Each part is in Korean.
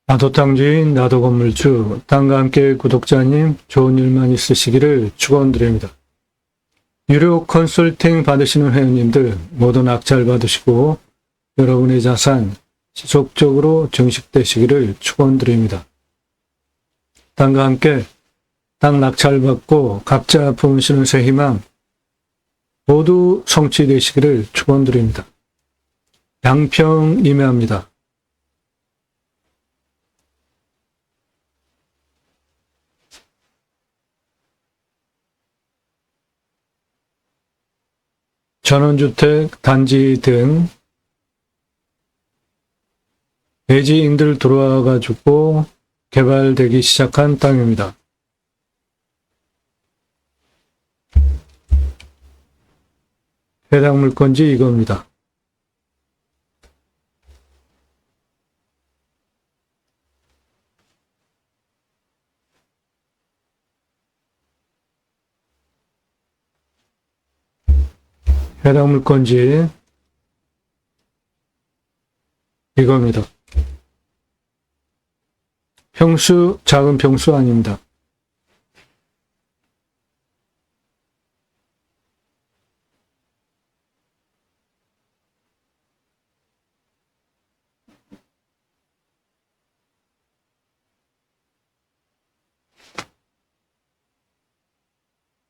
나도 땅주인, 나도 건물주, 땅과 함께 구독자님 좋은 일만 있으시기를 축원드립니다. 유료 컨설팅 받으시는 회원님들 모두 낙찰 받으시고 여러분의 자산 지속적으로 증식되시기를 축원드립니다. 땅과 함께 땅 낙찰 받고 각자 품으시는 새 희망 모두 성취되시기를 축원드립니다. 양평 임해합니다. 전원주택, 단지 등 외지인들 들어와가지고 개발되기 시작한 땅입니다. 해당 물건지 이겁니다. 해당 물건지 이겁니다. 평수, 작은 평수 아닙니다.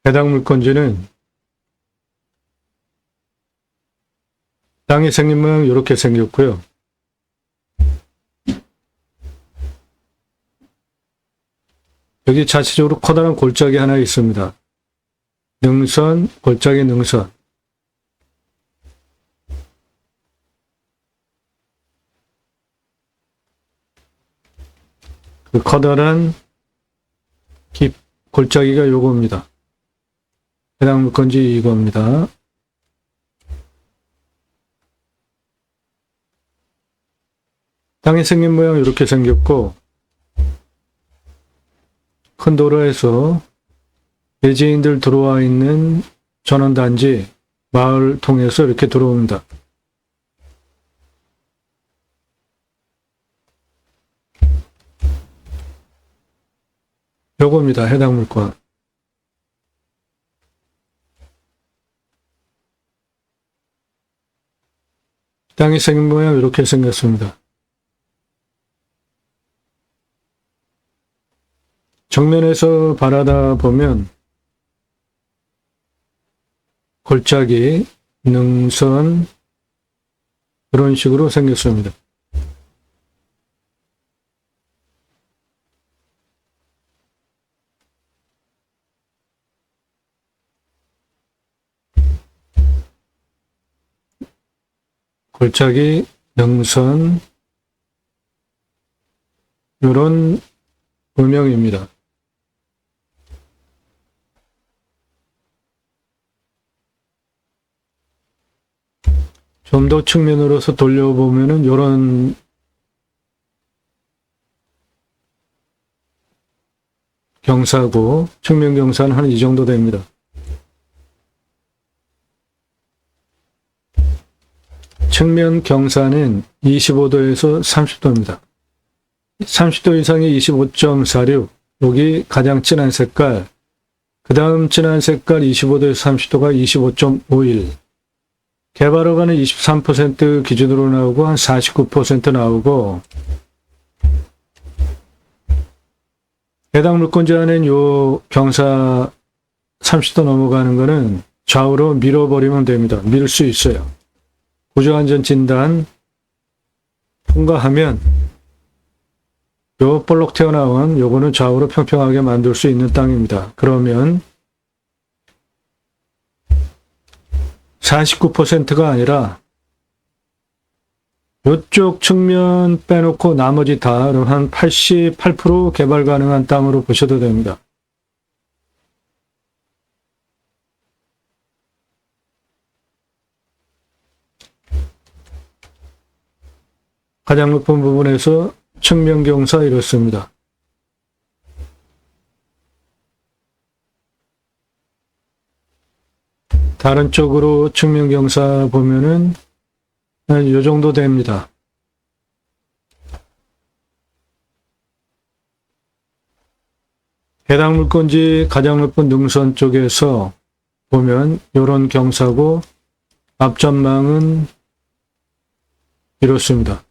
해당 물건지는 땅이 생긴 모양 이렇게 생겼고요. 여기 자체적으로 커다란 골짜기 하나 있습니다. 능선, 골짜기 능선. 그 커다란 골짜기가 요겁니다. 해당 물건지 이겁니다. 땅이 생긴 모양 이렇게 생겼고 큰 도로에서 외지인들 들어와 있는 전원단지 마을 통해서 이렇게 들어옵니다. 요겁니다. 해당 물건. 땅이 생긴 모양 이렇게 생겼습니다. 정면에서 바라다 보면 골짜기, 능선 그런 식으로 생겼습니다. 골짜기, 능선 이런 음영입니다. 좀 더 측면으로서 돌려보면은 이런 경사고 측면 경사는 한 이 정도 됩니다. 측면 경사는 25도에서 30도입니다. 30도 이상이 25.46, 여기 가장 진한 색깔, 그 다음 진한 색깔 25도에서 30도가 25.51, 개발허가는 23% 기준으로 나오고 한 49% 나오고 해당 물건지 안엔 요 경사 30도 넘어가는 거는 좌우로 밀어버리면 됩니다. 밀 수 있어요. 구조안전 진단 통과하면 요 볼록 튀어나온 요거는 좌우로 평평하게 만들 수 있는 땅입니다. 그러면 49%가 아니라 이쪽 측면 빼놓고 나머지 다 한 88% 개발 가능한 땅으로 보셔도 됩니다. 가장 높은 부분에서 측면 경사 이렇습니다. 다른 쪽으로 측면 경사 보면은 이 정도 됩니다. 해당 물건지 가장 높은 능선 쪽에서 보면 이런 경사고 앞전망은 이렇습니다.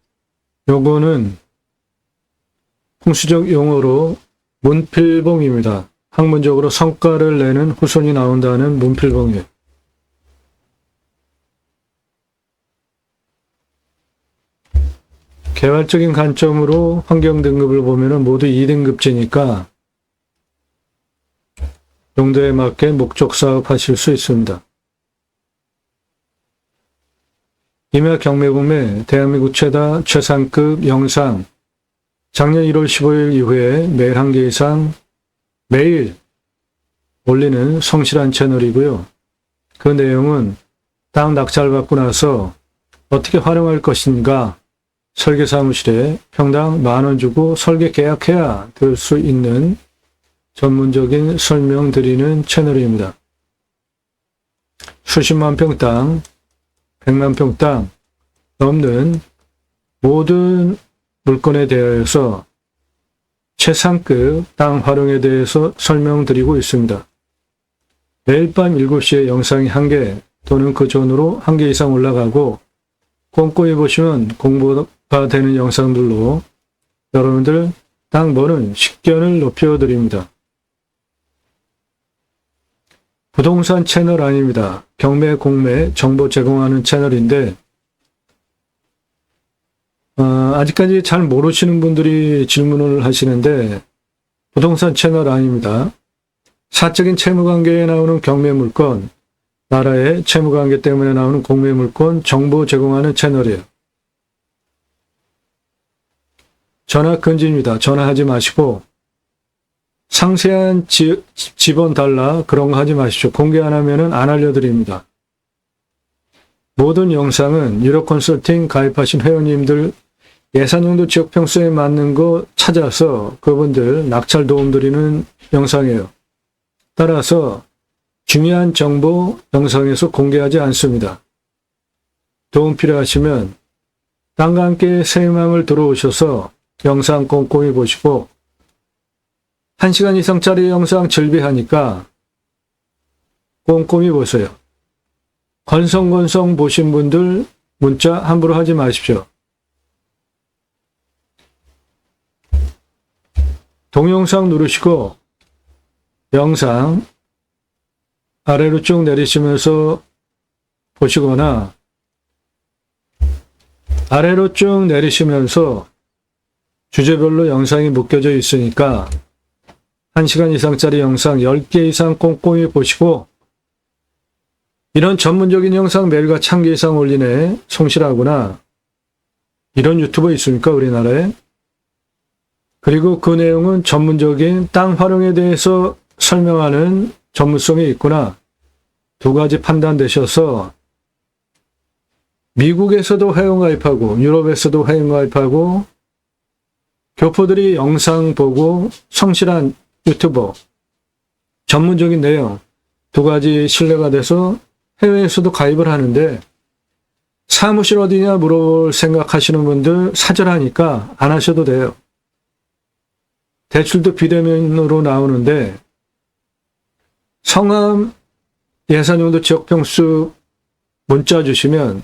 요거는 풍수적 용어로 문필봉입니다. 학문적으로 성과를 내는 후손이 나온다는 문필봉이에요. 개발적인 관점으로 환경 등급을 보면 모두 2등급제니까 용도에 맞게 목적 사업하실 수 있습니다. 임야 경매공매 대한민국 최상급 영상 작년 1월 15일 이후에 매일 1개 이상 매일 올리는 성실한 채널이고요. 그 내용은 땅 낙찰받고 나서 어떻게 활용할 것인가 설계사무실에 평당 10,000원 주고 설계 계약해야 될 수 있는 전문적인 설명 드리는 채널입니다. 수십만 평 땅, 100만 평 땅 넘는 모든 물건에 대해서 최상급 땅 활용에 대해서 설명드리고 있습니다. 매일 밤 7시에 영상이 1개 또는 그 전후로 1개 이상 올라가고 꼼꼼히 보시면 공부가 되는 영상들로 여러분들 땅 버는 식견을 높여드립니다. 부동산 채널 아닙니다. 경매, 공매, 정보 제공하는 채널인데 아직까지 잘 모르시는 분들이 질문을 하시는데 부동산 채널 아닙니다. 사적인 채무관계에 나오는 경매물건, 나라의 채무관계 때문에 나오는 공매물건 정보 제공하는 채널이에요. 전화 금지입니다. 전화하지 마시고 상세한 지번 달라 그런 거 하지 마십시오. 공개 안 하면은 안 알려드립니다. 모든 영상은 유료 컨설팅 가입하신 회원님들 예산용도 지역평수에 맞는 거 찾아서 그분들 낙찰 도움 드리는 영상이에요. 따라서 중요한 정보 영상에서 공개하지 않습니다. 도움 필요하시면 땅과 함께 새 희망을 들어오셔서 영상 꼼꼼히 보시고 1시간 이상짜리 영상 즐비하니까 꼼꼼히 보세요. 건성건성 보신 분들 문자 함부로 하지 마십시오. 동영상 누르시고 영상 아래로 쭉 내리시면서 보시거나 아래로 쭉 내리시면서 주제별로 영상이 묶여져 있으니까 1시간 이상짜리 영상 10개 이상 꼼꼼히 보시고 이런 전문적인 영상 매일같이 1개 이상 올리네 성실하구나 이런 유튜버 있습니까 우리나라에? 그리고 그 내용은 전문적인 땅 활용에 대해서 설명하는 전문성이 있구나. 2가지 판단되셔서 미국에서도 회원가입하고 유럽에서도 회원가입하고 교포들이 영상 보고 성실한 유튜버 전문적인 내용 2가지 신뢰가 돼서 해외에서도 가입을 하는데 사무실 어디냐 물어볼 생각하시는 분들 사절하니까 안 하셔도 돼요. 대출도 비대면으로 나오는데 성함 예산용도 지역평수 문자 주시면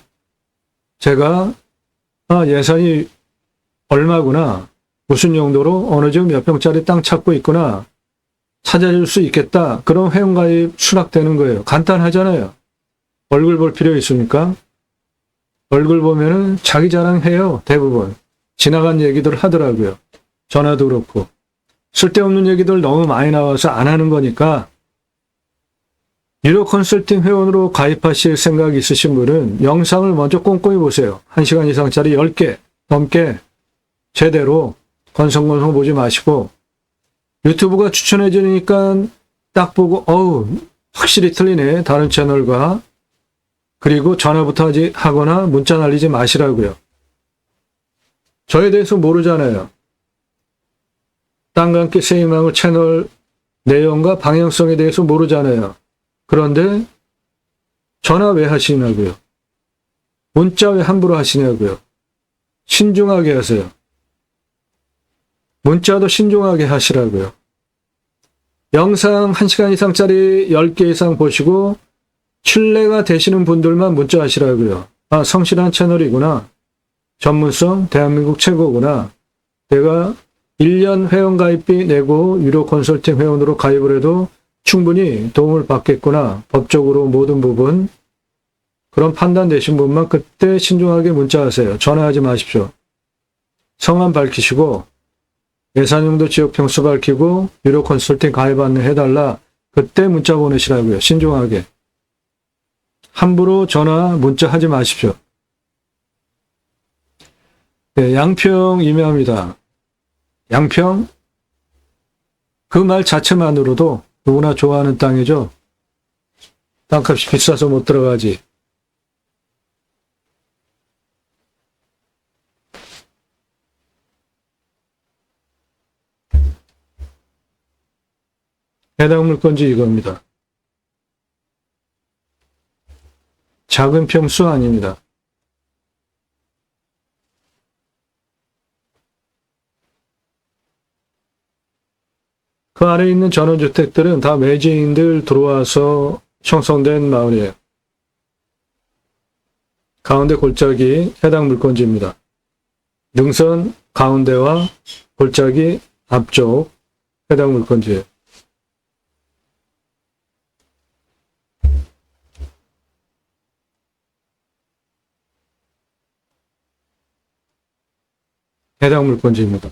제가 예산이 얼마구나 무슨 용도로 어느 지역 몇 평짜리 땅 찾고 있구나 찾아줄 수 있겠다. 그럼 회원가입 수락되는 거예요. 간단하잖아요. 얼굴 볼 필요 있습니까? 얼굴 보면은 자기 자랑해요. 대부분. 지나간 얘기들 하더라고요. 전화도 그렇고. 쓸데없는 얘기들 너무 많이 나와서 안 하는 거니까 유료 컨설팅 회원으로 가입하실 생각이 있으신 분은 영상을 먼저 꼼꼼히 보세요. 1시간 이상짜리 10개 넘게 제대로 건성건성 보지 마시고 유튜브가 추천해 주니까 딱 보고 확실히 틀리네 다른 채널과 그리고 전화부터 하거나 문자 날리지 마시라고요. 저에 대해서 모르잖아요. 땅과 함께 새 희망을 채널 내용과 방향성에 대해서 모르잖아요. 그런데 전화 왜 하시냐고요. 문자 왜 함부로 하시냐고요. 신중하게 하세요. 문자도 신중하게 하시라고요. 영상 1시간 이상짜리 10개 이상 보시고 신뢰가 되시는 분들만 문자 하시라고요. 아, 성실한 채널이구나. 전문성 대한민국 최고구나. 내가 1년 회원가입비 내고 유료 컨설팅 회원으로 가입을 해도 충분히 도움을 받겠구나. 법적으로 모든 부분. 그런 판단 되신 분만 그때 신중하게 문자하세요. 전화하지 마십시오. 성함 밝히시고 예산용도 지역평수 밝히고 유료 컨설팅 가입 안내해달라. 그때 문자 보내시라고요. 신중하게. 함부로 전화, 문자 하지 마십시오. 네, 양평 임야입니다. 양평? 그 말 자체만으로도 누구나 좋아하는 땅이죠. 땅값이 비싸서 못 들어가지. 해당 물건지 이겁니다. 작은 평수 아닙니다. 그 아래에 있는 전원주택들은 다 매지인들 들어와서 형성된 마을이에요. 가운데 골짜기 해당 물건지입니다. 능선 가운데와 골짜기 앞쪽 해당 물건지예요. 해당 물건지입니다.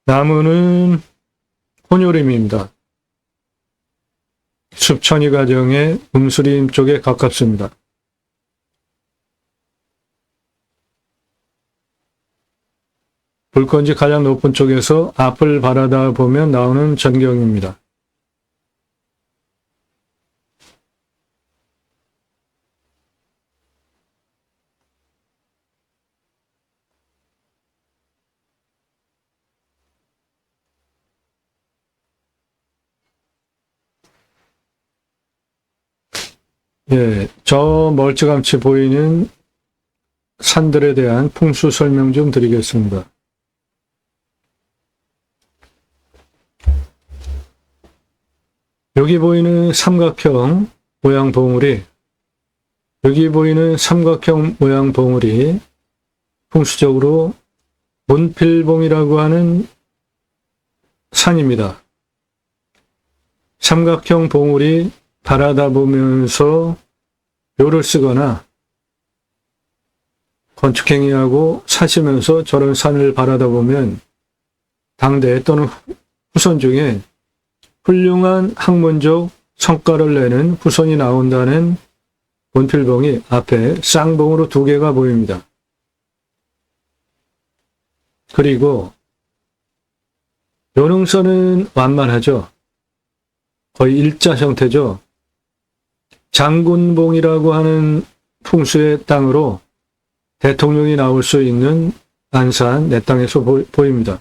나무는 혼요림입니다. 숲천이 가정의 음수림 쪽에 가깝습니다. 불건지 가장 높은 쪽에서 앞을 바라다 보면 나오는 전경입니다. 예, 저 멀찌감치 보이는 산들에 대한 풍수 설명 좀 드리겠습니다. 여기 보이는 삼각형 모양 봉우리, 여기 보이는 삼각형 모양 봉우리, 풍수적으로 문필봉이라고 하는 산입니다. 삼각형 봉우리 바라다 보면서 묘를 쓰거나 건축행위하고 사시면서 저런 산을 바라다 보면 당대 또는 후손 중에 훌륭한 학문적 성과를 내는 후손이 나온다는 문필봉이 앞에 쌍봉으로 2개가 보입니다. 그리고 요능선은 완만하죠. 거의 일자 형태죠. 장군봉이라고 하는 풍수의 땅으로 대통령이 나올 수 있는 안산 내 땅에서 보입니다.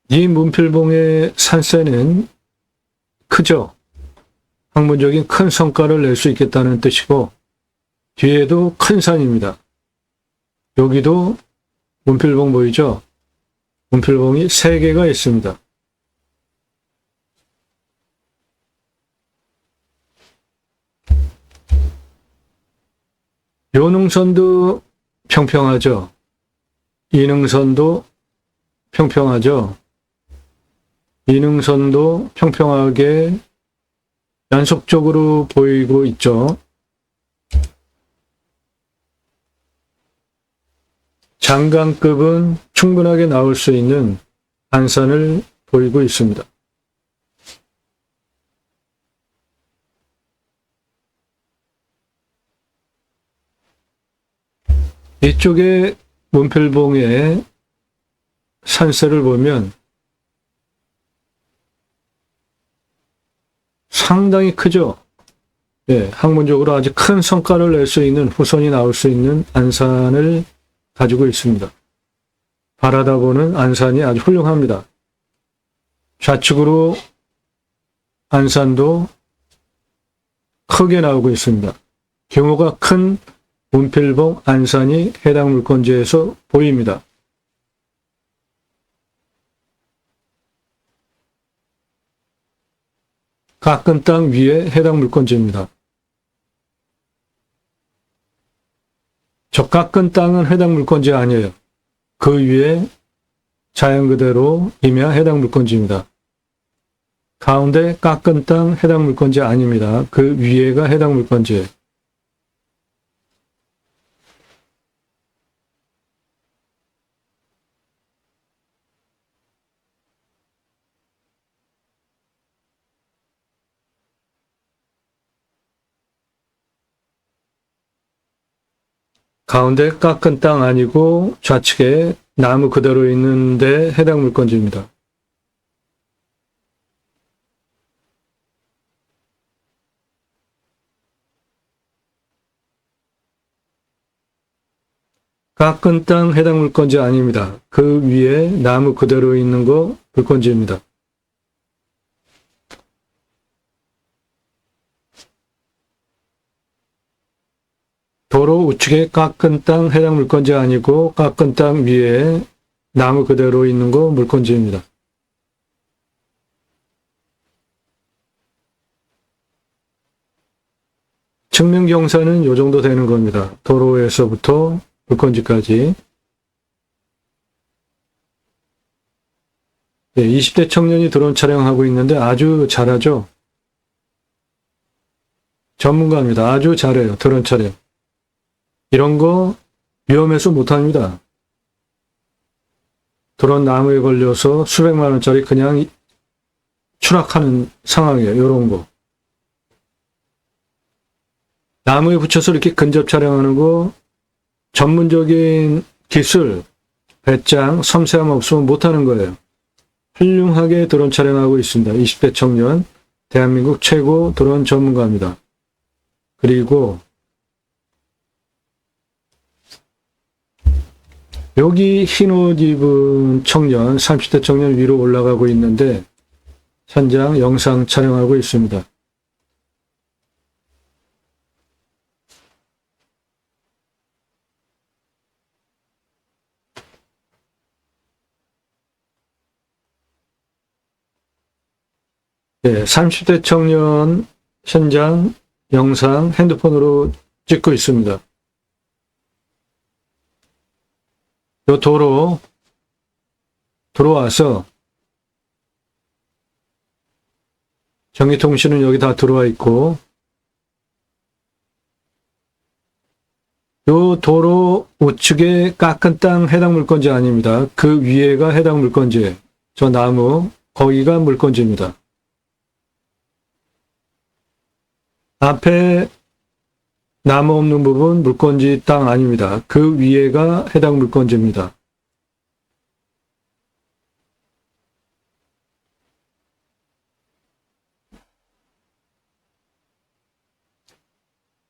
이 문필봉의 산세는 크죠. 학문적인 큰 성과를 낼 수 있겠다는 뜻이고 뒤에도 큰 산입니다. 여기도 문필봉 보이죠? 문필봉이 3개가 있습니다. 요능선도 평평하죠? 이능선도 평평하죠? 이능선도 평평하게 연속적으로 보이고 있죠? 장강급은 충분하게 나올 수 있는 안산을 보이고 있습니다. 이쪽에 문필봉의 산세를 보면 상당히 크죠. 예, 학문적으로 아주 큰 성과를 낼 수 있는 후손이 나올 수 있는 안산을 가지고 있습니다. 바라다 보는 안산이 아주 훌륭합니다. 좌측으로 안산도 크게 나오고 있습니다. 규모가 큰 문필봉 안산이 해당 물건지에서 보입니다. 깎은 땅 위에 해당 물건지입니다. 저 깎은 땅은 해당 물건지 아니에요. 그 위에 자연 그대로 이면 해당 물건지입니다. 가운데 깎은 땅 해당 물건지 아닙니다. 그 위에가 해당 물건지예요. 가운데 깎은 땅 아니고 좌측에 나무 그대로 있는데 해당 물건지입니다. 깎은 땅 해당 물건지 아닙니다. 그 위에 나무 그대로 있는 거 물건지입니다. 도로 우측에 깎은 땅 해당 물건지 아니고 깎은 땅 위에 나무 그대로 있는 거 물건지입니다. 측면 경사는 이 정도 되는 겁니다. 도로에서부터 물건지까지. 20대 청년이 드론 촬영하고 있는데 아주 잘하죠? 전문가입니다. 아주 잘해요. 드론 촬영. 이런 거 위험해서 못합니다. 드론 나무에 걸려서 수백만 원짜리 그냥 추락하는 상황이에요. 이런 거. 나무에 붙여서 이렇게 근접 촬영하는 거 전문적인 기술, 배짱, 섬세함 없으면 못하는 거예요. 훌륭하게 드론 촬영하고 있습니다. 20대 청년, 대한민국 최고 드론 전문가입니다. 그리고 여기 흰옷 입은 청년, 30대 청년 위로 올라가고 있는데 현장 영상 촬영하고 있습니다. 네, 30대 청년 현장 영상 핸드폰으로 찍고 있습니다. 요 도로 들어와서 전기통신은 여기 다 들어와 있고 요 도로 우측에 깎은 땅 해당 물건지 아닙니다. 그 위에가 해당 물건지예요. 저 나무 거기가 물건지입니다. 앞에 나무 없는 부분 물건지 땅 아닙니다. 그 위에가 해당 물건지입니다.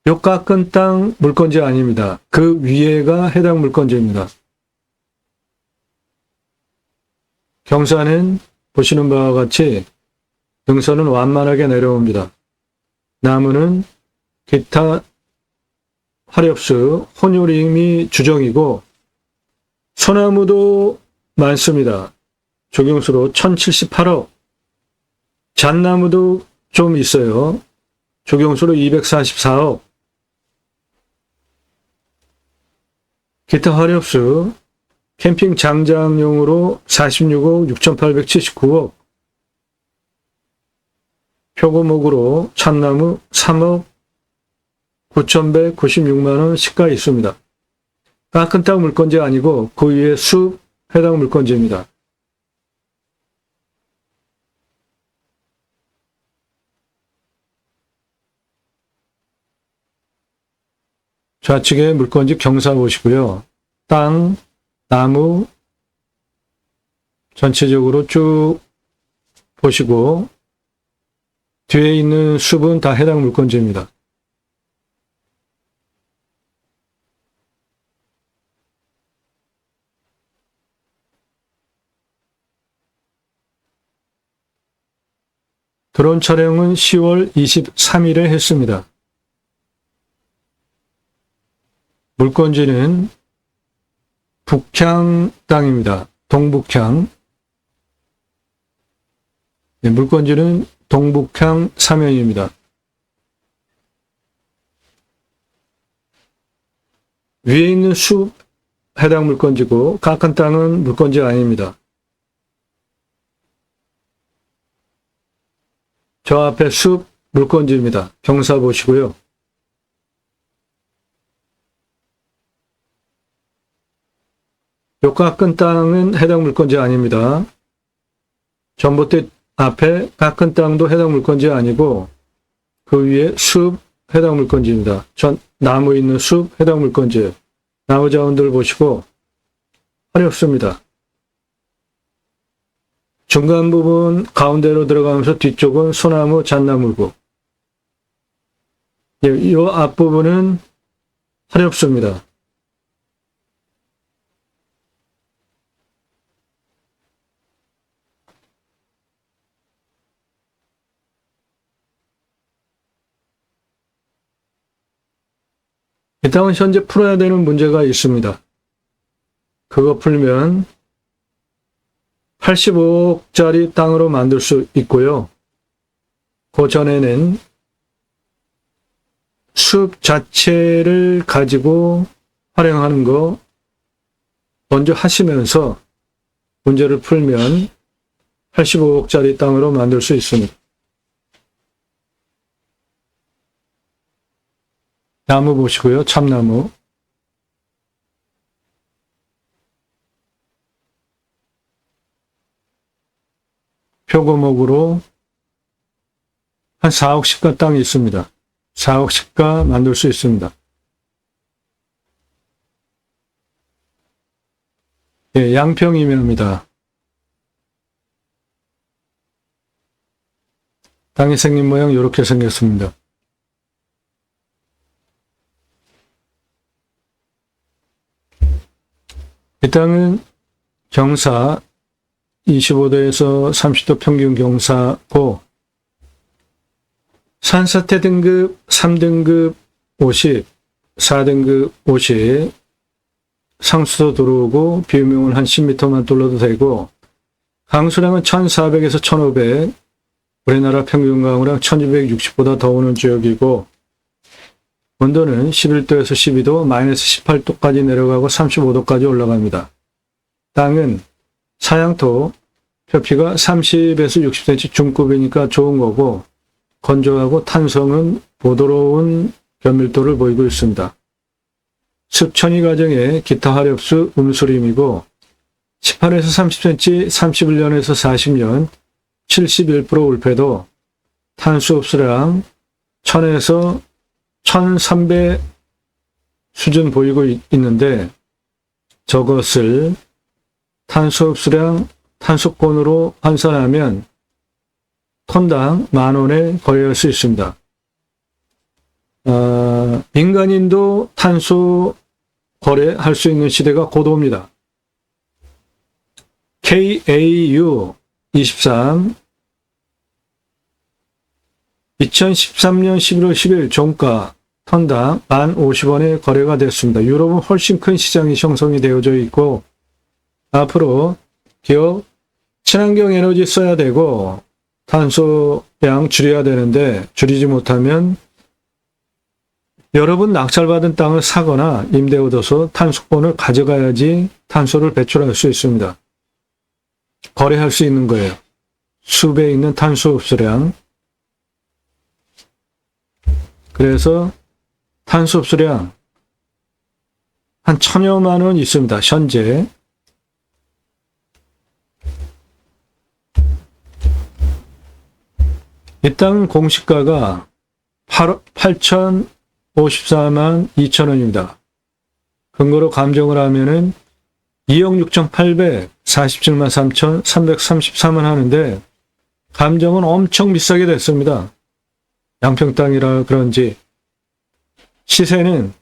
요 깎은 땅 물건지 아닙니다. 그 위에가 해당 물건지입니다. 경사는 보시는 바와 같이 능선은 완만하게 내려옵니다. 나무는 기타 화렵수, 혼요림이 주종이고 소나무도 많습니다. 조경수로 1078호, 잣나무도 좀 있어요. 조경수로 244호, 기타 화렵수, 캠핑 장장용으로 46억 6879억, 표고목으로 참나무 3억 9196만원 시가 있습니다. 깎은 땅 물건지 아니고 그 위에 숲 해당 물건지입니다. 좌측에 물건지 경사 보시고요. 땅, 나무 전체적으로 쭉 보시고 뒤에 있는 숲은 다 해당 물건지입니다. 드론 촬영은 10월 23일에 했습니다. 물건지는 북향 땅입니다. 동북향. 네, 물건지는 동북향 사면입니다. 위에 있는 숲 해당 물건지고 깎은 땅은 물건지 아닙니다. 저 앞에 숲 물건지입니다. 경사 보시고요. 요 깎은 땅은 해당 물건지 아닙니다. 전봇대 앞에 깎은 땅도 해당 물건지 아니고 그 위에 숲 해당 물건지입니다. 전 나무 있는 숲 해당 물건지예요. 나무 자원들 보시고 어렵습니다. 중간 부분 가운데로 들어가면서 뒤쪽은 소나무, 잣나무고 이 앞부분은 어렵습니다. 이 땅은 현재 풀어야 되는 문제가 있습니다. 그거 풀면 85억짜리 땅으로 만들 수 있고요. 그 전에는 숲 자체를 가지고 활용하는 거 먼저 하시면서 문제를 풀면 85억짜리 땅으로 만들 수 있습니다. 나무 보시고요. 참나무. 표고목으로 한 4억 시가 땅이 있습니다. 4억 시가 만들 수 있습니다. 예, 양평이면입니다. 땅이 생긴 모양 이렇게 생겼습니다. 이 땅은 경사 25도에서 30도 평균 경사고 산사태 등급 3등급 50, 4등급 50 상수도 들어오고 비유명은 한 10m만 둘러도 되고 강수량은 1400에서 1500 우리나라 평균 강우량 1260보다 더 오는 지역이고 온도는 11도에서 12도, 마이너스 18도까지 내려가고 35도까지 올라갑니다. 땅은 사양토, 표피가 30에서 60cm 중급이니까 좋은 거고 건조하고 탄성은 부드러운 변밀도를 보이고 있습니다. 습천이 과정에 기타 화력수 음수림이고 18에서 30cm, 31년에서 40년 71% 울패도 탄수 흡수량 1000에서 1300 수준 보이고 있는데 저것을 탄소 흡수량 탄소권으로 환산하면 톤당 10,000원에 거래할 수 있습니다. 민간인도 탄소 거래할 수 있는 시대가 고도입니다. KAU 23 2013년 11월 10일 종가 톤당 1050원에 거래가 됐습니다. 유럽은 훨씬 큰 시장이 형성이 되어져 있고 앞으로 기업 친환경 에너지 써야 되고 탄소량 줄여야 되는데 줄이지 못하면 여러분 낙찰받은 땅을 사거나 임대 얻어서 탄소권을 가져가야지 탄소를 배출할 수 있습니다. 거래할 수 있는 거예요. 숲에 있는 탄소 흡수량. 그래서 탄소 흡수량 한 1000여만 원 있습니다. 현재. 이 땅 공시가가 8,054만 2천원입니다. 근거로 감정을 하면은 2억 6,847만 3,333원 하는데 감정은 엄청 비싸게 됐습니다. 양평 땅이라 그런지 시세는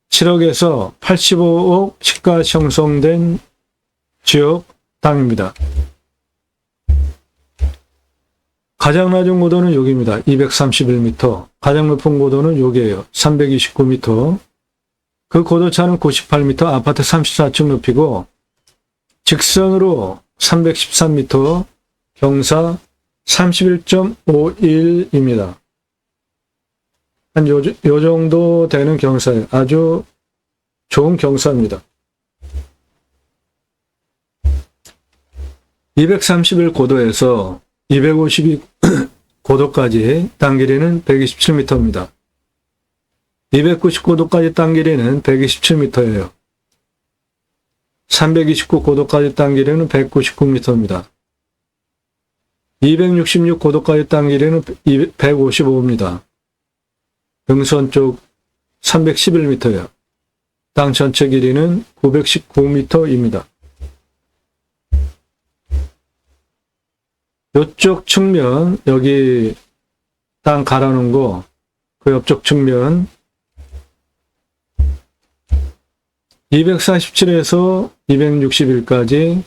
7억에서 85억 시가 형성된 지역 땅입니다. 가장 낮은 고도는 여기입니다. 231m. 가장 높은 고도는 여기에요. 329m. 그 고도차는 98m, 아파트 34층 높이고 직선으로 313m, 경사 31.51입니다. 한 요 정도 되는 경사예요. 아주 좋은 경사입니다. 231 고도에서 252 고도까지 땅 길이는 127m입니다. 299도까지 땅 길이는 127m예요. 329 고도까지 땅 길이는 199m입니다. 266 고도까지 땅 길이는 155입니다. 등선 쪽 311m예요. 땅 전체 길이는 919m입니다. 이쪽 측면, 여기 땅 갈아놓은 거, 그 옆쪽 측면 247에서 261까지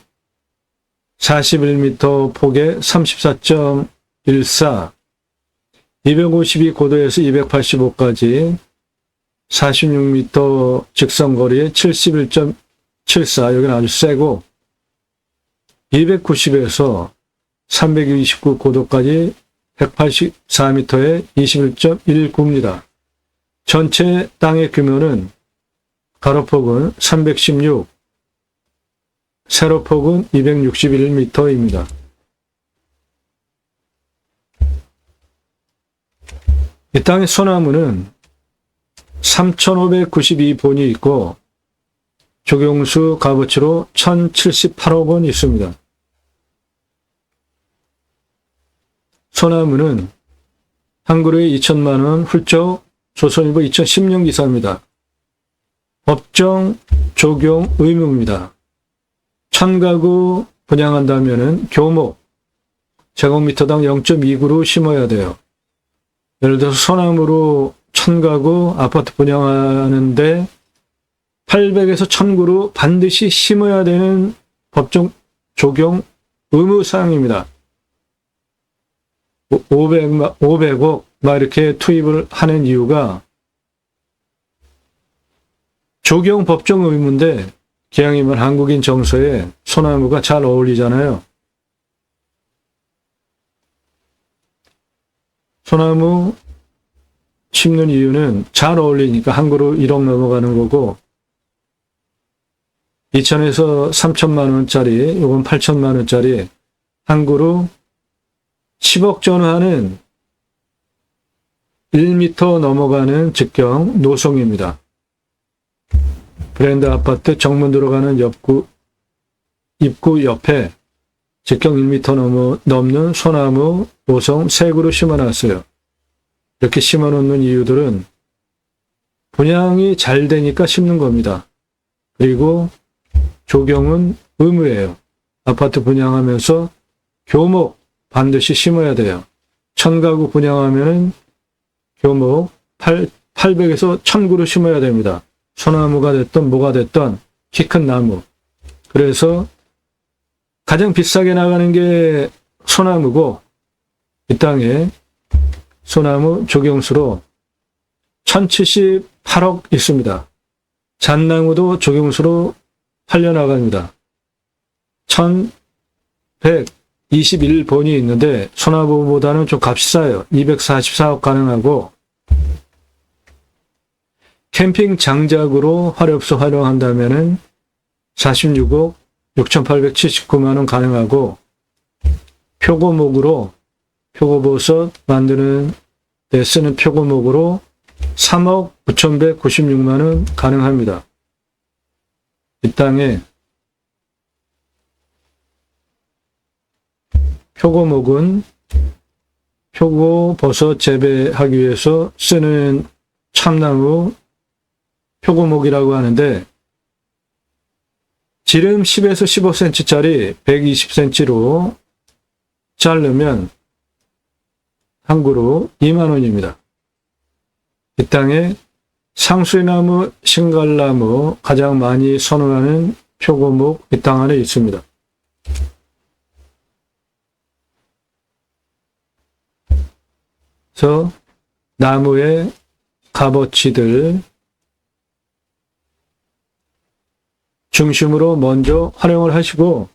41m 폭에 34.14, 252 고도에서 285까지 46m 직선거리에 71.74, 여기는 아주 세고 290에서 329 고도까지 184m에 21.19입니다. 전체 땅의 규모는 가로폭은 316, 세로폭은 261m입니다. 이 땅의 소나무는 3,592본이 있고 조경수 값어치로 1,078억 원 있습니다. 소나무는 한 그루에 2천만 원, 훌쩍 조선일보 2010년 기사입니다. 법정 적용 의무입니다. 1000가구 분양한다면은 교목 제곱미터당 0.2그루 심어야 돼요. 예를 들어서 소나무로 1000가구 아파트 분양하는데 800에서 1000그루 반드시 심어야 되는 법정 적용 의무 사항입니다. 500억 막 이렇게 투입을 하는 이유가 적용 법정 의무인데 기왕이면 한국인 정서에 소나무가 잘 어울리잖아요. 소나무 심는 이유는 잘 어울리니까 한 그루 1억 넘어가는 거고 2천에서 3천만 원짜리, 이건 8천만 원짜리 한 그루 10억 전후하는 1m 넘어가는 직경 노송입니다. 브랜드 아파트 정문 들어가는 입구 옆에 직경 1m 넘는 소나무 노송 3그루 심어놨어요. 이렇게 심어놓는 이유들은 분양이 잘 되니까 심는 겁니다. 그리고 조경은 의무예요. 아파트 분양하면서 교목 반드시 심어야 돼요. 1000가구 분양하면은 교목 800에서 1000그루 심어야 됩니다. 소나무가 됐든 뭐가 됐든 키 큰 나무. 그래서 가장 비싸게 나가는 게 소나무고 이 땅에 소나무 조경수로 1078억 있습니다. 잣나무도 조경수로 팔려나갑니다. 1121본이 있는데 소나무보다는 좀 값이 싸요. 244억 가능하고 캠핑 장작으로 화렵수 활용한다면은 46억 6,879만 원 가능하고 표고목으로 표고버섯 만드는 데 쓰는 표고목으로 3억 9,196만 원 가능합니다. 이 땅에 표고목은 표고버섯 재배하기 위해서 쓰는 참나무 표고목이라고 하는데 지름 10에서 15cm짜리 120cm로 자르면 한 그루 2만 원입니다. 이 땅에 상수나무, 신갈나무 가장 많이 선호하는 표고목 이 땅 안에 있습니다. 저 나무의 값어치들 중심으로 먼저 활용을 하시고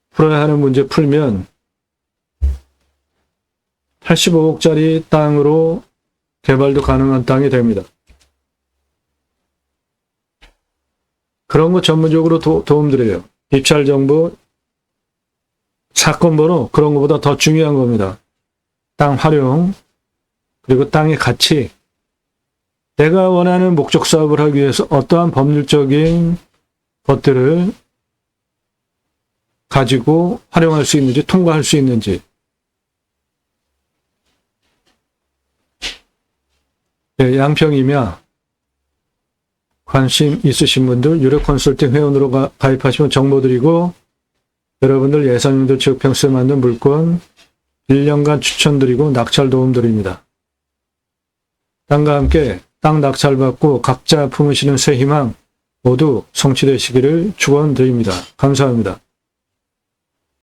풀어야 하는 문제 풀면 85억짜리 땅으로 개발도 가능한 땅이 됩니다. 그런 거 전문적으로 도움드려요. 입찰 정보, 사건 번호, 그런 것보다 더 중요한 겁니다. 땅 활용, 그리고 땅의 가치. 내가 원하는 목적 사업을 하기 위해서 어떠한 법률적인 것들을 가지고 활용할 수 있는지, 통과할 수 있는지. 네, 양평이며 관심 있으신 분들 유료 컨설팅 회원으로 가입하시면 정보 드리고 여러분들 예산용도 지역평수에 맞는 물건 1년간 추천드리고 낙찰 도움 드립니다. 땅과 함께 땅 낙찰 받고 각자 품으시는 새 희망 모두 성취되시기를 축원드립니다. 감사합니다.